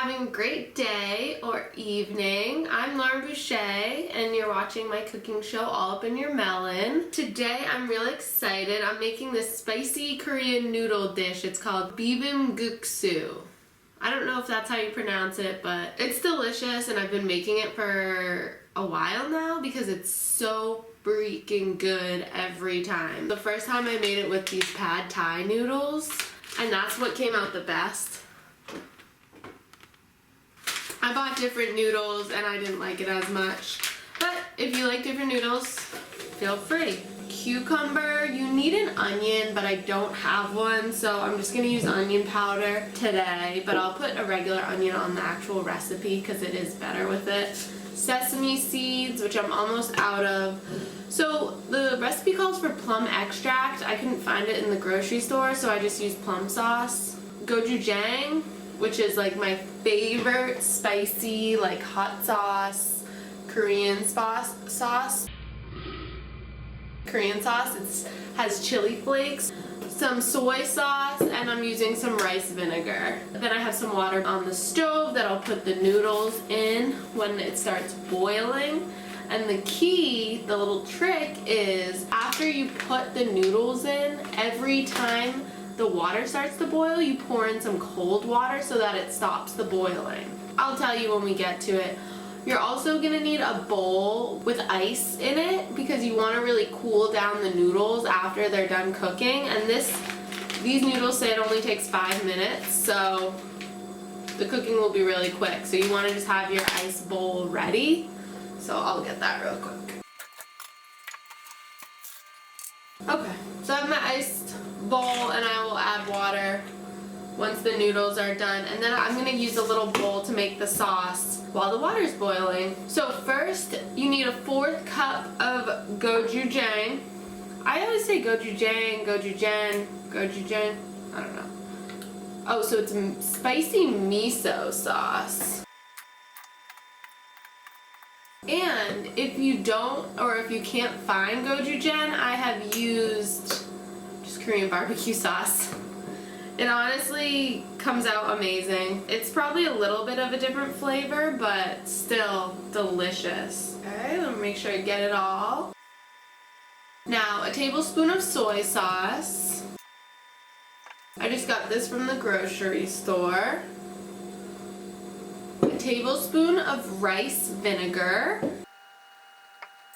having a great day or evening. I'm Lauren Boucher and you're watching my cooking show All Up in Your Melon. Today I'm really excited. I'm making this spicy Korean noodle dish. It's called Bibimguksu. I don't know if that's how you pronounce it, but it's delicious and I've been making it for a while now because it's so freaking good every time. The first time I made it with these pad thai noodles, and that's what came out the best. I bought different noodles and I didn't like it as much. But if you like different noodles, feel free. Cucumber, you need an onion, but I don't have one, so I'm just gonna use onion powder today, but I'll put a regular onion on the actual recipe because it is better with it. Sesame seeds, which I'm almost out of. So the recipe calls for plum extract. I couldn't find it in the grocery store, so I just used plum sauce. Gochujang, which is like my favorite spicy, like hot sauce, Korean sauce. Korean sauce. It has chili flakes, some soy sauce, and I'm using some rice vinegar. Then I have some water on the stove that I'll put the noodles in when it starts boiling. And the key, the little trick is after you put the noodles in, every time the water starts to boil, you pour in some cold water so that it stops the boiling. I'll tell you when we get to it. You're also gonna need a bowl with ice in it because you wanna really cool down the noodles after they're done cooking. And these noodles say it only takes 5 minutes, so the cooking will be really quick. So you wanna just have your ice bowl ready. So I'll get that real quick. Okay, so I have my iced bowl and I will add water once the noodles are done, and then I'm gonna use a little bowl to make the sauce while the water's boiling. So first you need a 1/4 cup of gochujang. I always say gochujang, I don't know. Oh, so it's spicy miso sauce. And if you don't, or if you can't find gochujang, I have used just Korean barbecue sauce. It honestly comes out amazing. It's probably a little bit of a different flavor, but still delicious. Okay, let me make sure I get it all. Now, a tablespoon of soy sauce. I just got this from the grocery store. A tablespoon of rice vinegar.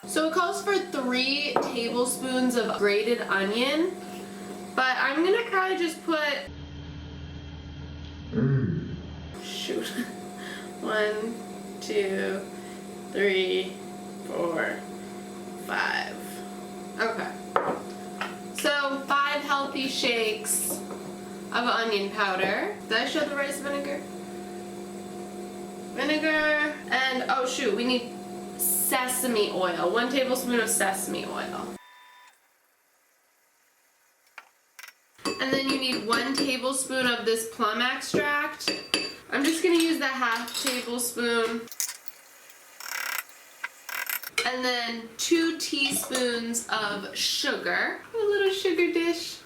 So it calls for 3 tablespoons of grated onion, but I'm gonna probably just put, shoot, 1, 2, 3, 4, 5. Okay, so 5 healthy shakes of onion powder. Did I show the rice vinegar? Vinegar, and oh shoot, we need sesame oil. 1 tablespoon of sesame oil. And then you need 1 tablespoon of this plum extract. I'm just gonna use the 1/2 tablespoon. And then 2 teaspoons of sugar. A little sugar dish.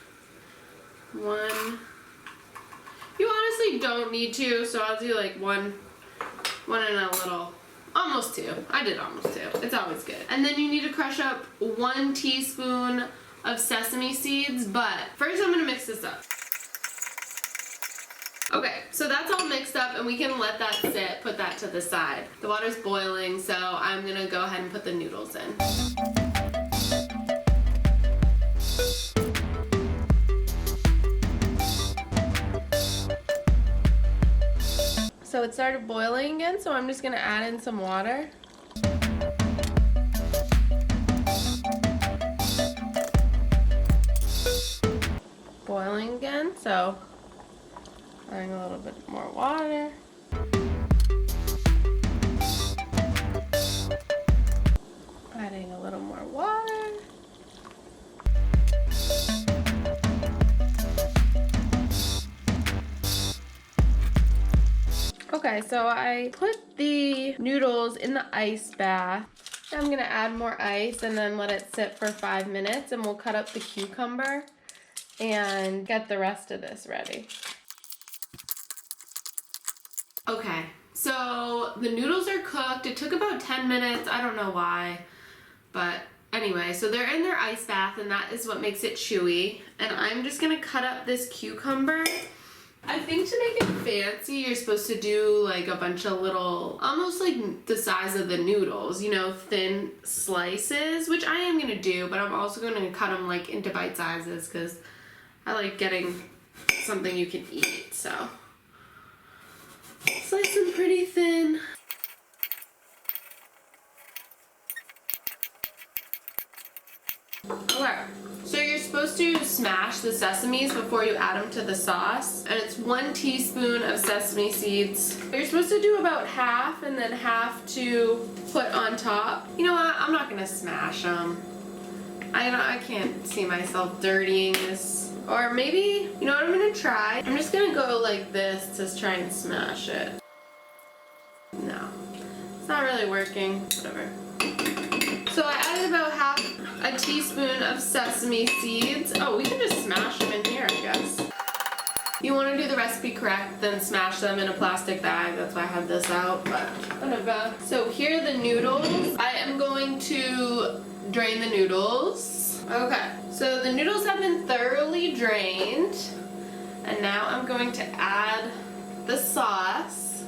1. You honestly don't need to, so I'll do like 1 and a little, almost 2. I did almost 2. It's always good. And then you need to crush up 1 teaspoon of sesame seeds, but first I'm gonna mix this up. Okay, so that's all mixed up and we can let that sit, put that to the side. The water's boiling, so I'm gonna go ahead and put the noodles in. So it started boiling again, so I'm just gonna add in some water. Boiling again, so adding a little bit more water. Adding a little more water. Okay, so I put the noodles in the ice bath. I'm gonna add more ice and then let it sit for 5 minutes, and we'll cut up the cucumber and get the rest of this ready. Okay, so the noodles are cooked. It took about 10 minutes. I don't know why, but anyway, so they're in their ice bath, and that is what makes it chewy. And I'm just gonna cut up this cucumber. I think to make it fancy, you're supposed to do like a bunch of little, almost like the size of the noodles, you know, thin slices, which I am gonna do, but I'm also gonna cut them like into bite sizes because I like getting something you can eat, so. Slice them pretty thin. Okay, so you're supposed to smash the sesames before you add them to the sauce, and it's 1 teaspoon of sesame seeds. You're supposed to do about half and then half to put on top. You know what, I'm not gonna smash them. I can't see myself dirtying this. Or maybe, you know what I'm gonna try? I'm just gonna go like this to try and smash it. No, it's not really working, whatever. So I added about half a teaspoon of sesame seeds. Oh, we can just smash them in here, I guess. You want to do the recipe correct, then smash them in a plastic bag. That's why I have this out, but whatever. So here are the noodles. I am going to drain the noodles. Okay, so the noodles have been thoroughly drained. And now I'm going to add the sauce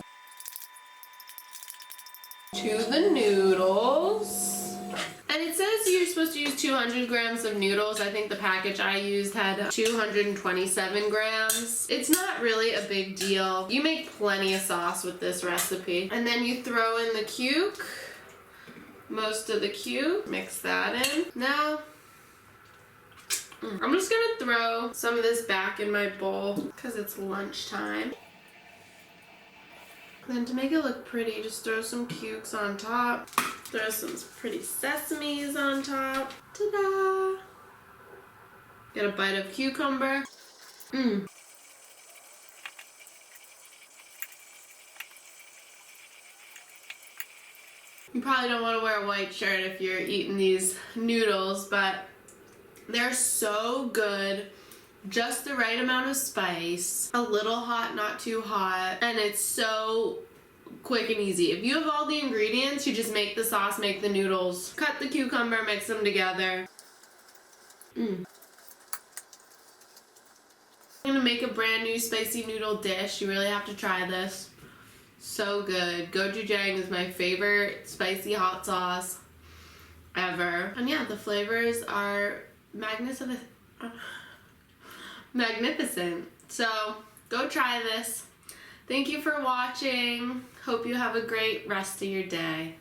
to the noodles. And it says you're supposed to use 200 grams of noodles. I think the package I used had 227 grams. It's not really a big deal. You make plenty of sauce with this recipe. And then you throw in the cuke, most of the cuke. Mix that in. Now, I'm just gonna throw some of this back in my bowl because it's lunchtime. Then to make it look pretty, just throw some cukes on top. Throw some pretty sesames on top. Ta-da! Get a bite of cucumber. You probably don't want to wear a white shirt if you're eating these noodles, but they're so good. Just the right amount of spice, a little hot, not too hot, and it's so quick and easy. If you have all the ingredients, you just make the sauce, make the noodles, cut the cucumber, mix them together. I'm gonna make a brand new spicy noodle dish. You really have to try this. So good. Gochujang is my favorite spicy hot sauce ever. And yeah, the flavors are magnificent. So go try this. Thank you for watching. Hope you have a great rest of your day.